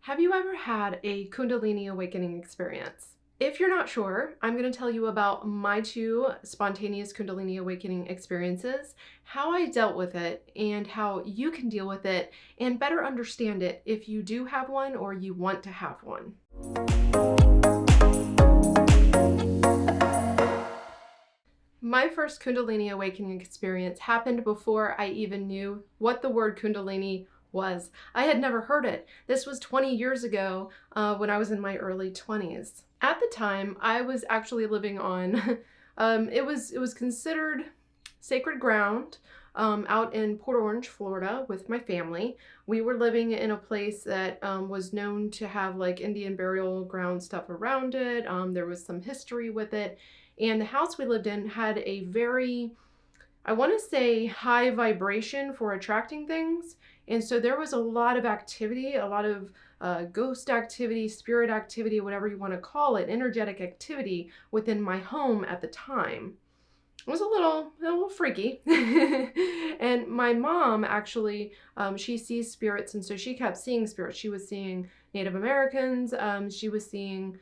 Have you ever had a Kundalini awakening experience? If you're not sure, I'm going to tell you about my two spontaneous Kundalini awakening experiences, how I dealt with it, and how you can deal with it and better understand it if you do have one or you want to have one. My first Kundalini awakening experience happened before I even knew what the word Kundalini was. I had never heard it. This was 20 years ago when I was in my early 20s. At the time, I was actually living on, it was considered sacred ground out in Port Orange, Florida with my family. We were living in a place that was known to have like Indian burial ground stuff around it. There was some history with it. And the house we lived in had a very, I want to say, high vibration for attracting things. And so there was a lot of activity, a lot of ghost activity, spirit activity, whatever you want to call it, energetic activity within my home at the time. It was a little freaky. And my mom actually, she sees spirits, and so she kept seeing spirits. She was seeing Native Americans, she was seeing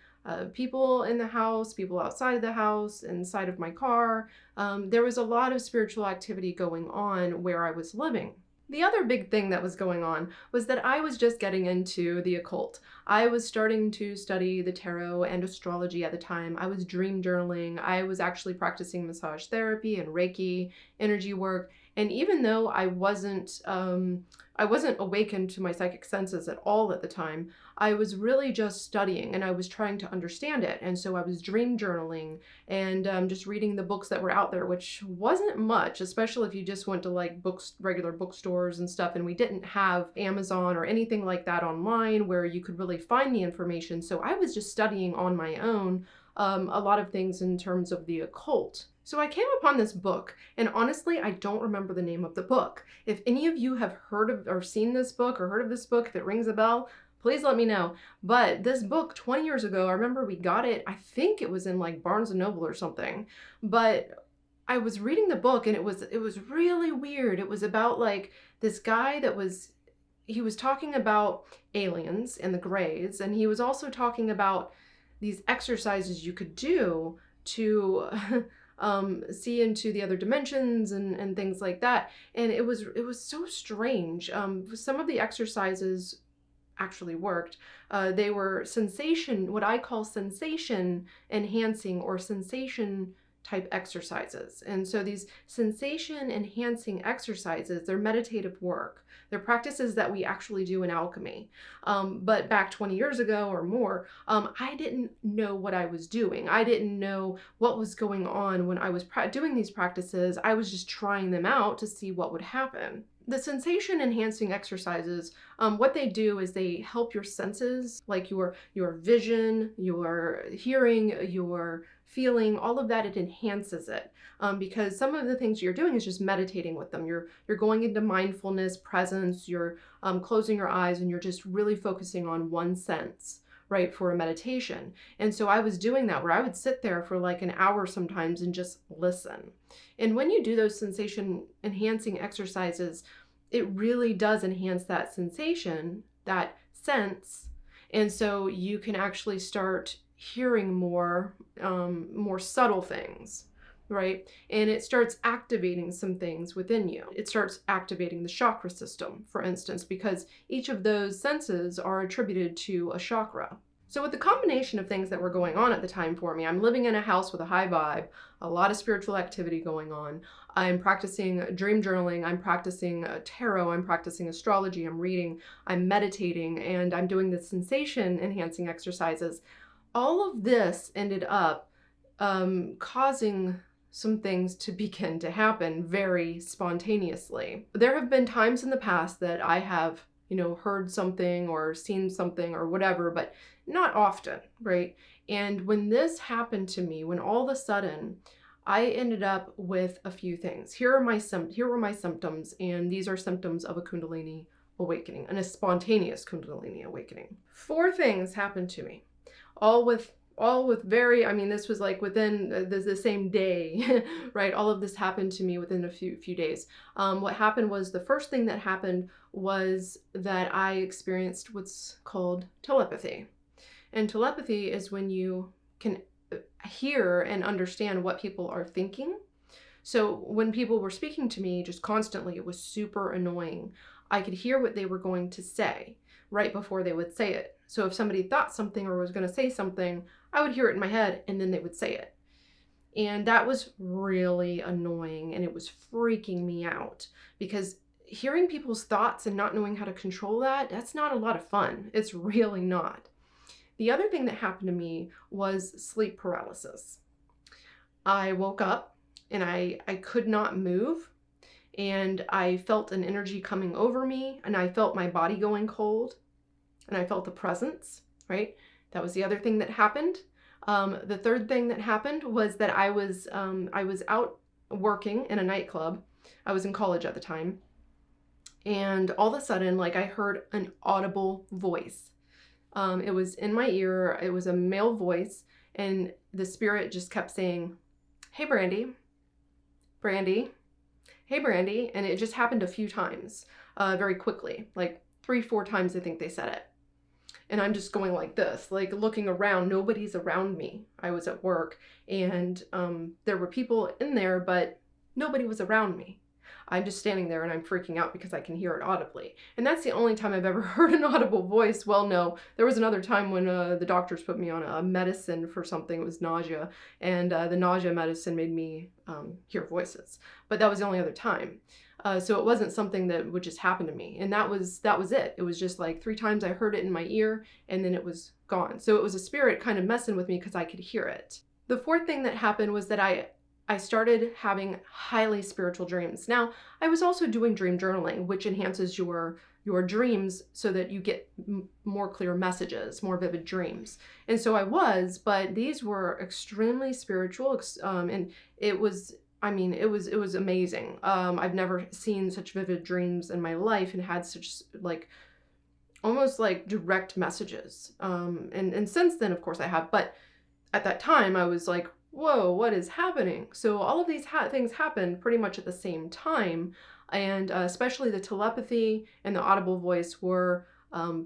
people in the house, people outside of the house, inside of my car. There was a lot of spiritual activity going on where I was living. The other big thing that was going on was that I was just getting into the occult. I was starting to study the tarot and astrology at the time. I was dream journaling. I was actually practicing massage therapy and Reiki, energy work. And even though I wasn't awakened to my psychic senses at all at the time, I was really just studying and I was trying to understand it. And so I was dream journaling and just reading the books that were out there, which wasn't much, especially if you just went to like regular bookstores and stuff. And we didn't have Amazon or anything like that online where you could really find the information. So I was just studying on my own a lot of things in terms of the occult. So I came upon this book, and honestly, I don't remember the name of the book. If any of you have heard of or seen this book or heard of this book, if it rings a bell, please let me know. But this book, 20 years ago, I remember we got it, I think it was in like Barnes & Noble or something. But I was reading the book and it was really weird. It was about like this guy he was talking about aliens and the Greys, and he was also talking about these exercises you could do to see into the other dimensions and things like that. And it was so strange. Some of the exercises actually worked. They were what I call sensation enhancing or sensation type exercises. And so these sensation enhancing exercises, they're meditative work. They're practices that we actually do in alchemy. But back 20 years ago or more, I didn't know what I was doing. I didn't know what was going on when I was doing these practices. I was just trying them out to see what would happen. The sensation enhancing exercises, what they do is they help your senses, like your vision, your hearing, your feeling, all of that. It enhances it because some of the things you're doing is just meditating with them. You're going into mindfulness, presence, you're closing your eyes, and you're just really focusing on one sense, right, for a meditation. And so I was doing that where I would sit there for like an hour sometimes and just listen. And when you do those sensation enhancing exercises, it really does enhance that sensation, that sense. And so you can actually start hearing more subtle things, right? And it starts activating some things within you. It starts activating the chakra system, for instance, because each of those senses are attributed to a chakra. So with the combination of things that were going on at the time for me, I'm living in a house with a high vibe, a lot of spiritual activity going on. I'm practicing dream journaling, I'm practicing tarot, I'm practicing astrology, I'm reading, I'm meditating, and I'm doing the sensation enhancing exercises. All of this ended up causing some things to begin to happen very spontaneously. There have been times in the past that I have heard something or seen something or whatever, but not often, right? And when this happened to me, when all of a sudden I ended up with a few things. Here were my symptoms, and these are symptoms of a Kundalini awakening, and a spontaneous Kundalini awakening. 4 things happened to me, all with all with very, I mean, this was like within the same day, right? All of this happened to me within a few days. What happened was, the first thing that happened was that I experienced what's called telepathy. And telepathy is when you can hear and understand what people are thinking. So when people were speaking to me just constantly, it was super annoying. I could hear what they were going to say right before they would say it. So if somebody thought something or was going to say something, I would hear it in my head and then they would say it. And that was really annoying, and it was freaking me out, because hearing people's thoughts and not knowing how to control that, that's not a lot of fun. It's really not. The other thing that happened to me was sleep paralysis. I woke up and I could not move, and I felt an energy coming over me, and I felt my body going cold, and I felt the presence, right? That was the other thing that happened. The third thing that happened was that I was out working in a nightclub. I was in college at the time. And all of a sudden, like, I heard an audible voice. It was in my ear. It was a male voice, and the spirit just kept saying, "Hey, Brandy, Brandy, hey, Brandy." And it just happened a few times, very quickly, like 3-4 times, I think they said it. And I'm just going like this, like looking around. Nobody's around me. I was at work, and there were people in there, but nobody was around me. I'm just standing there and I'm freaking out because I can hear it audibly. And that's the only time I've ever heard an audible voice. Well, no, there was another time when the doctors put me on a medicine for something. It was nausea, and the nausea medicine made me hear voices. But that was the only other time. So it wasn't something that would just happen to me. And that was it. It was just like 3 times I heard it in my ear, and then it was gone. So it was a spirit kind of messing with me because I could hear it. The fourth thing that happened was that I started having highly spiritual dreams. Now, I was also doing dream journaling, which enhances your dreams so that you get more clear messages, more vivid dreams. And so I was, but these were extremely spiritual, and it was, I mean, it was amazing. I've never seen such vivid dreams in my life and had such like almost like direct messages. And since then, of course, I have. But at that time, I was like, whoa, what is happening? So all of these things happened pretty much at the same time. And especially the telepathy and the audible voice were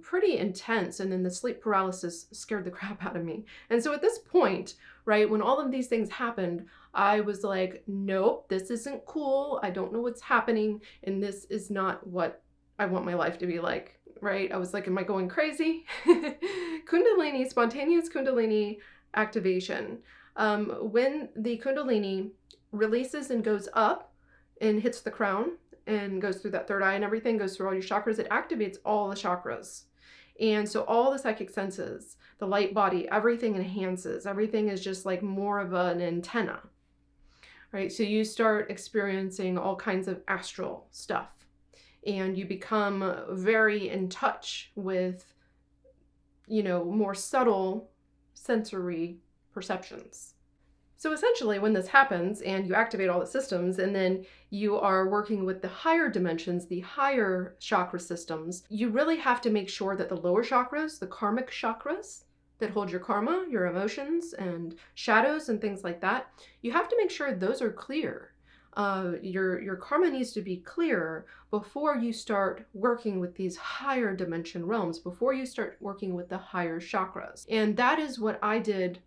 pretty intense. And then the sleep paralysis scared the crap out of me. And so at this point, right, when all of these things happened, I was like, nope, this isn't cool. I don't know what's happening. And this is not what I want my life to be like, right? I was like, am I going crazy? Kundalini, spontaneous Kundalini activation. When the Kundalini releases and goes up and hits the crown and goes through that third eye and everything, goes through all your chakras, it activates all the chakras. And so all the psychic senses, the light body, everything enhances. Everything is just like more of an antenna, right? So you start experiencing all kinds of astral stuff, and you become very in touch with, you know, more subtle sensory perceptions. So essentially, when this happens and you activate all the systems, and then you are working with the higher dimensions, the higher chakra systems, you really have to make sure that the lower chakras, the karmic chakras that hold your karma, your emotions and shadows and things like that, you have to make sure those are clear. Your karma needs to be clear before you start working with these higher dimension realms, before you start working with the higher chakras. And that is what I did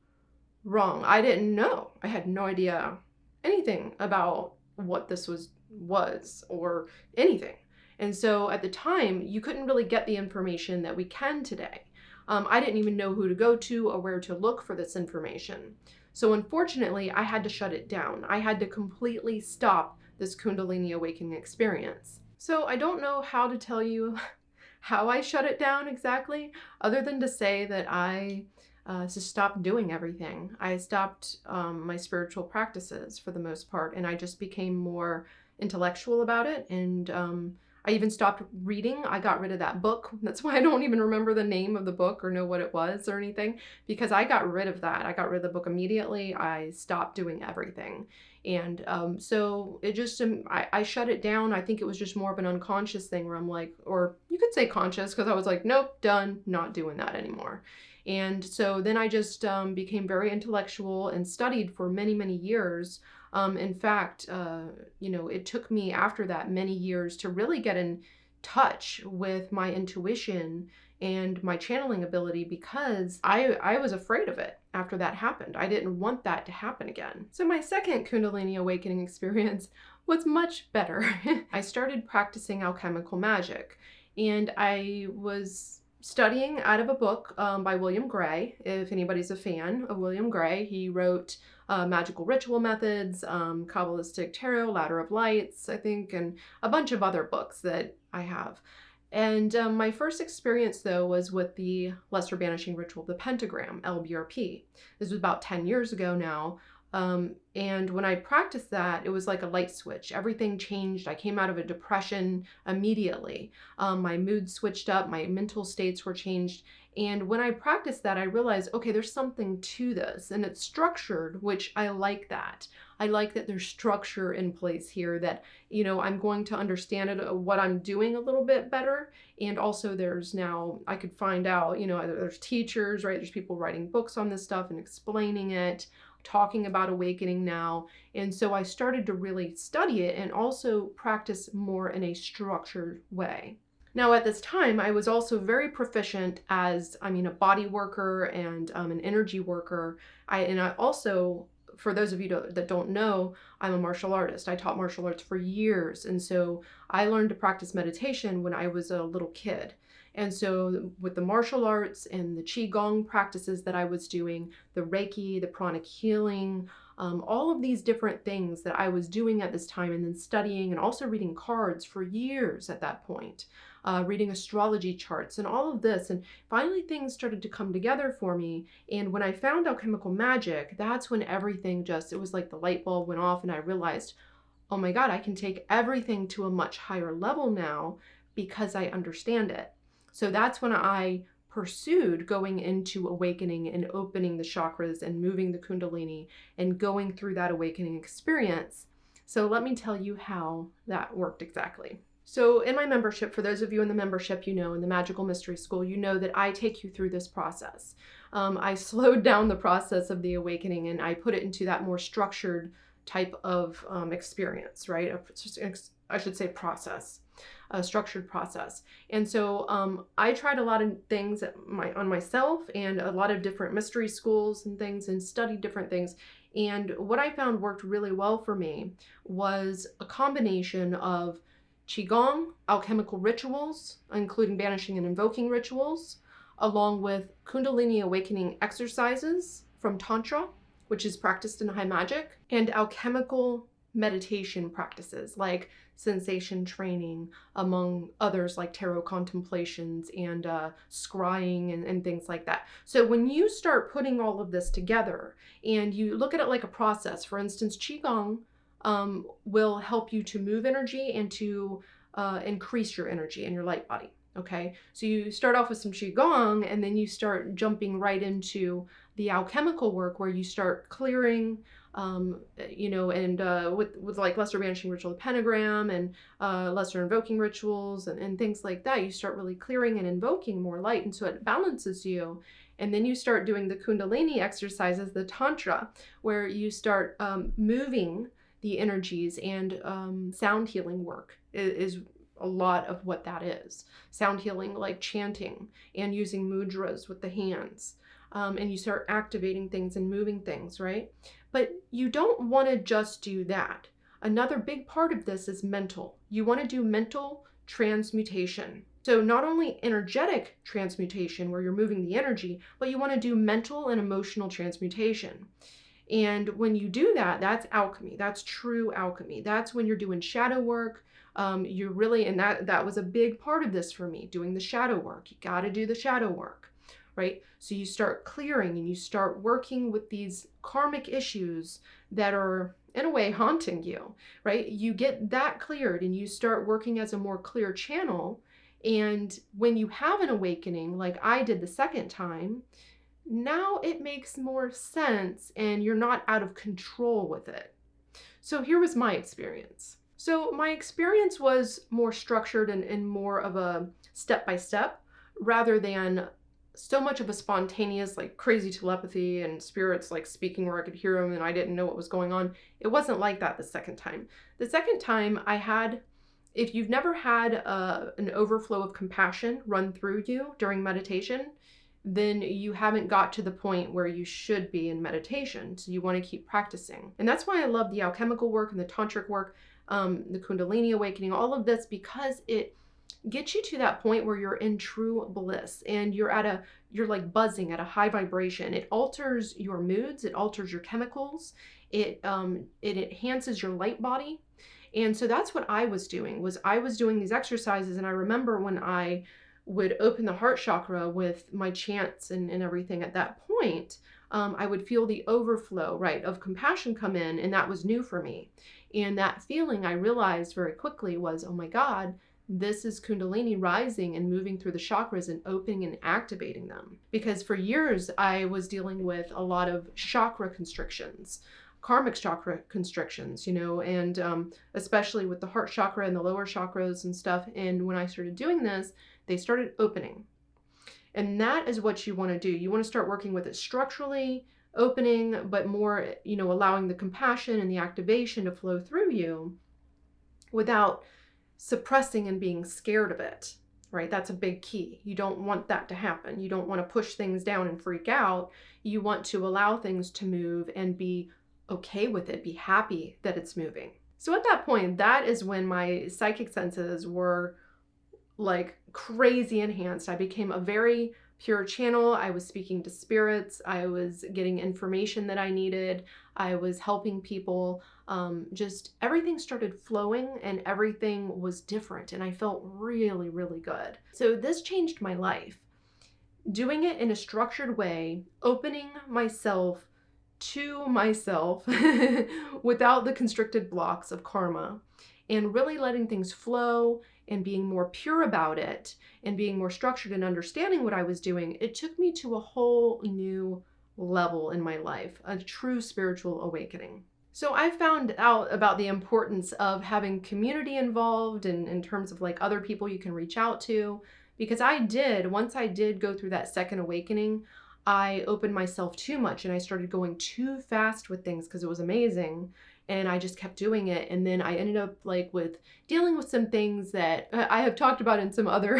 wrong. I didn't know. I had no idea anything about what this was or anything. And so at the time, you couldn't really get the information that we can today. I didn't even know who to go to or where to look for this information. So unfortunately, I had to shut it down. I had to completely stop this Kundalini awakening experience. So I don't know how to tell you how I shut it down exactly, other than to say that I just stopped doing everything. I stopped my spiritual practices for the most part, and I just became more intellectual about it. And I even stopped reading. I got rid of that book. That's why I don't even remember the name of the book or know what it was or anything, because I got rid of that. I got rid of the book immediately. I stopped doing everything. And so it just, I shut it down. I think it was just more of an unconscious thing where I'm like, or you could say conscious, because I was like, nope, done, not doing that anymore. And so then I just became very intellectual and studied for many, many years. In fact, it took me after that many years to really get in touch with my intuition and my channeling ability, because I was afraid of it after that happened. I didn't want that to happen again. So my second Kundalini awakening experience was much better. I started practicing alchemical magic, and I was studying out of a book by William Gray. If anybody's a fan of William Gray, he wrote Magical Ritual Methods, Kabbalistic Tarot, Ladder of Lights, I think, and a bunch of other books that I have. And my first experience, though, was with the Lesser Banishing Ritual of the Pentagram, LBRP. This was about 10 years ago now. And when I practiced that, it was like a light switch. Everything changed. I came out of a depression immediately. My mood switched up. My mental states were changed. And when I practiced that, I realized, okay, there's something to this, and it's structured, which I like that. I like that there's structure in place here, that, I'm going to understand it, what I'm doing a little bit better. And also there's now, I could find out, there's teachers, right? There's people writing books on this stuff and explaining it, talking about awakening now. And so I started to really study it and also practice more in a structured way. Now, at this time, I was also very proficient as, a body worker and an energy worker. I also, for those of you that don't know, I'm a martial artist. I taught martial arts for years. And so I learned to practice meditation when I was a little kid. And so with the martial arts and the Qigong practices that I was doing, the Reiki, the pranic healing, all of these different things that I was doing at this time, and then studying and also reading cards for years at that point, reading astrology charts and all of this. And finally things started to come together for me. And when I found Alchemical Magic, that's when everything it was like the light bulb went off, and I realized, oh my God, I can take everything to a much higher level now because I understand it. So that's when I pursued going into awakening and opening the chakras and moving the Kundalini and going through that awakening experience. So let me tell you how that worked exactly. So in my membership, for those of you in the membership, in the Magical Mystery School, that I take you through this process. I slowed down the process of the awakening, and I put it into that more structured type of experience, right? I should say process. A structured process. And so I tried a lot of things on myself, and a lot of different mystery schools and things, and studied different things. And what I found worked really well for me was a combination of Qigong, alchemical rituals, including banishing and invoking rituals, along with Kundalini awakening exercises from Tantra, which is practiced in high magic, and alchemical meditation practices like sensation training, among others like tarot contemplations and scrying and things like that. So when you start putting all of this together and you look at it like a process, for instance, Qigong will help you to move energy and to increase your energy in your light body. Okay, so you start off with some Qigong, and then you start jumping right into the alchemical work where you start clearing, with like Lesser Banishing Ritual of the Pentagram and Lesser Invoking Rituals and things like that, you start really clearing and invoking more light, and so it balances you. And then you start doing the Kundalini exercises, the Tantra, where you start moving the energies, and sound healing work is a lot of what that is. Sound healing, like chanting and using mudras with the hands. And you start activating things and moving things, right? But you don't want to just do that. Another big part of this is mental. You want to do mental transmutation. So not only energetic transmutation, where you're moving the energy, but you want to do mental and emotional transmutation. And when you do that, that's alchemy. That's true alchemy. That's when you're doing shadow work. You're really, and that was a big part of this for me, doing the shadow work. You got to do the shadow work, right? So you start clearing and you start working with these karmic issues that are in a way, haunting you, right? You get that cleared and you start working as a more clear channel. And when you have an awakening, like I did the second time, now it makes more sense and you're not out of control with it. So here was my experience. So my experience was more structured and more of a step-by-step rather than so much of a spontaneous, like crazy telepathy and spirits like speaking where I could hear them and I didn't know what was going on. It wasn't like that the second time. The second time I had, if you've never had an overflow of compassion run through you during meditation, then you haven't got to the point where you should be in meditation. So you want to keep practicing. And that's why I love the alchemical work and the tantric work, the Kundalini awakening, all of this, because it gets you to that point where you're in true bliss and you're like buzzing at a high vibration. It alters your moods, it alters your chemicals, it enhances your light body. And so that's what I was doing, I was doing these exercises. And I remember when I would open the heart chakra with my chants and everything at that point, I would feel the overflow, right, of compassion come in, and that was new for me. And that feeling I realized very quickly was, oh my God, this is Kundalini rising and moving through the chakras and opening and activating them. Because for years I was dealing with a lot of chakra constrictions, karmic chakra constrictions, and especially with the heart chakra and the lower chakras and stuff. And when I started doing this, they started opening. And that is what you want to do. You want to start working with it structurally, opening, but more, allowing the compassion and the activation to flow through you without suppressing and being scared of it, right? That's a big key. You don't want that to happen. You don't want to push things down and freak out. You want to allow things to move and be okay with it, be happy that it's moving. So at that point, that is when my psychic senses were like crazy enhanced. I became a very pure channel. I was speaking to spirits. I was getting information that I needed. I was helping people. Just everything started flowing and everything was different. And I felt really, really good. So this changed my life. Doing it in a structured way, opening myself to myself without the constricted blocks of karma, and really letting things flow and being more pure about it and being more structured and understanding what I was doing, it took me to a whole new level in my life, a true spiritual awakening. So I found out about the importance of having community involved in terms of like other people you can reach out to, because once I did go through that second awakening, I opened myself too much and I started going too fast with things because it was amazing. And I just kept doing it. And then I ended up dealing with some things that I have talked about in some other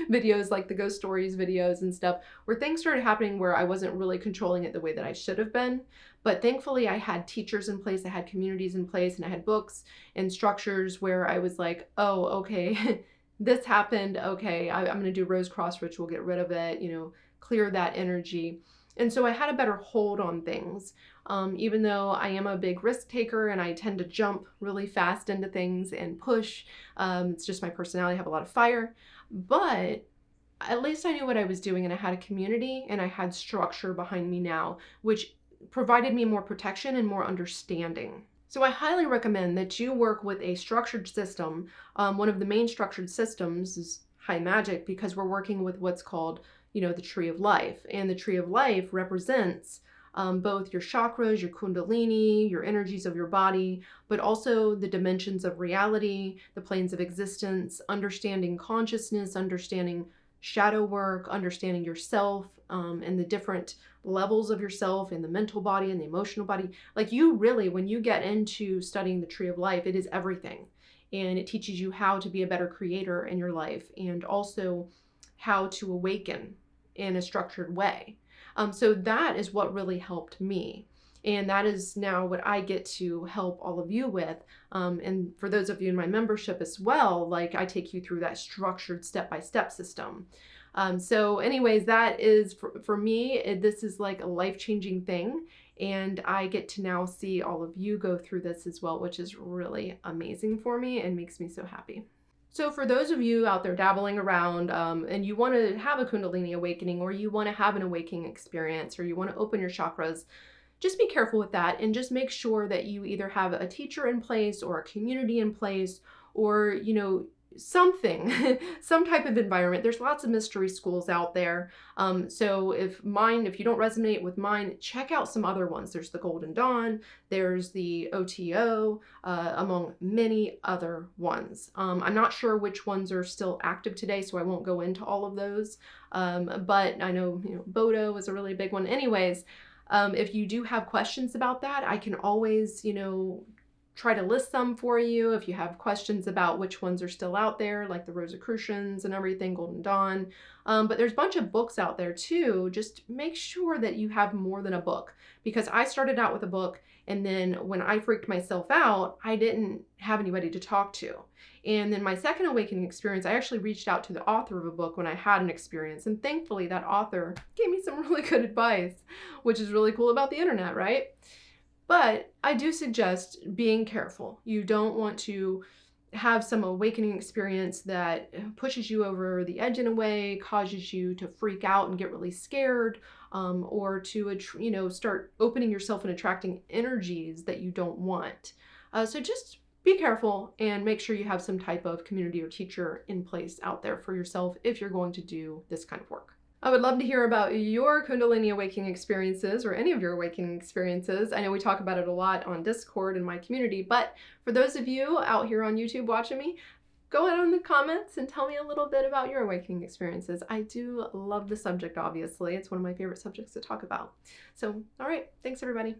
videos, like the ghost stories videos and stuff, where things started happening where I wasn't really controlling it the way that I should have been. But thankfully I had teachers in place, I had communities in place, and I had books and structures where I was like, oh, okay, this happened. Okay, I'm going to do Rose Cross ritual, get rid of it, clear that energy. And so I had a better hold on things. Even though I am a big risk taker and I tend to jump really fast into things and push, it's just my personality, I have a lot of fire, but at least I knew what I was doing and I had a community and I had structure behind me now, which provided me more protection and more understanding. So I highly recommend that you work with a structured system. One of the main structured systems is high magic, because we're working with what's called, the tree of life. And the tree of life represents both your chakras, your kundalini, your energies of your body, but also the dimensions of reality, the planes of existence, understanding consciousness, understanding shadow work, understanding yourself, and the different levels of yourself in the mental body and the emotional body. Like, you really, when you get into studying the tree of life, it is everything. And it teaches you how to be a better creator in your life, and also how to awaken in a structured way. So that is what really helped me. And that is now what I get to help all of you with. And for those of you in my membership as well, I take you through that structured step-by-step system. So anyways, that is for me, this is like a life-changing thing. And I get to now see all of you go through this as well, which is really amazing for me and makes me so happy. So for those of you out there dabbling around and you want to have a Kundalini awakening, or you want to have an awakening experience, or you want to open your chakras, just be careful with that, and just make sure that you either have a teacher in place or a community in place, or, you know, something, some type of environment. There's lots of mystery schools out there. So if you don't resonate with mine, check out some other ones. There's the Golden Dawn, there's the OTO, among many other ones. I'm not sure which ones are still active today, so I won't go into all of those. But I know, you know, Bodo is a really big one. Anyways, if you do have questions about that, I can always, you know, try to list them for you. If you have questions about which ones are still out there, like the Rosicrucians and everything, Golden Dawn. But there's a bunch of books out there too. Just make sure that you have more than a book, because I started out with a book, and then when I freaked myself out, I didn't have anybody to talk to. And then my second awakening experience, I actually reached out to the author of a book when I had an experience, and thankfully that author gave me some really good advice, which is really cool about the internet, right? But I do suggest being careful. You don't want to have some awakening experience that pushes you over the edge in a way, causes you to freak out and get really scared, or to, you know, start opening yourself and attracting energies that you don't want. So just be careful and make sure you have some type of community or teacher in place out there for yourself if you're going to do this kind of work. I would love to hear about your Kundalini awakening experiences, or any of your awakening experiences. I know we talk about it a lot on Discord in my community, but for those of you out here on YouTube watching me, go ahead in the comments and tell me a little bit about your awakening experiences. I do love the subject, obviously. It's one of my favorite subjects to talk about. So, all right, thanks everybody.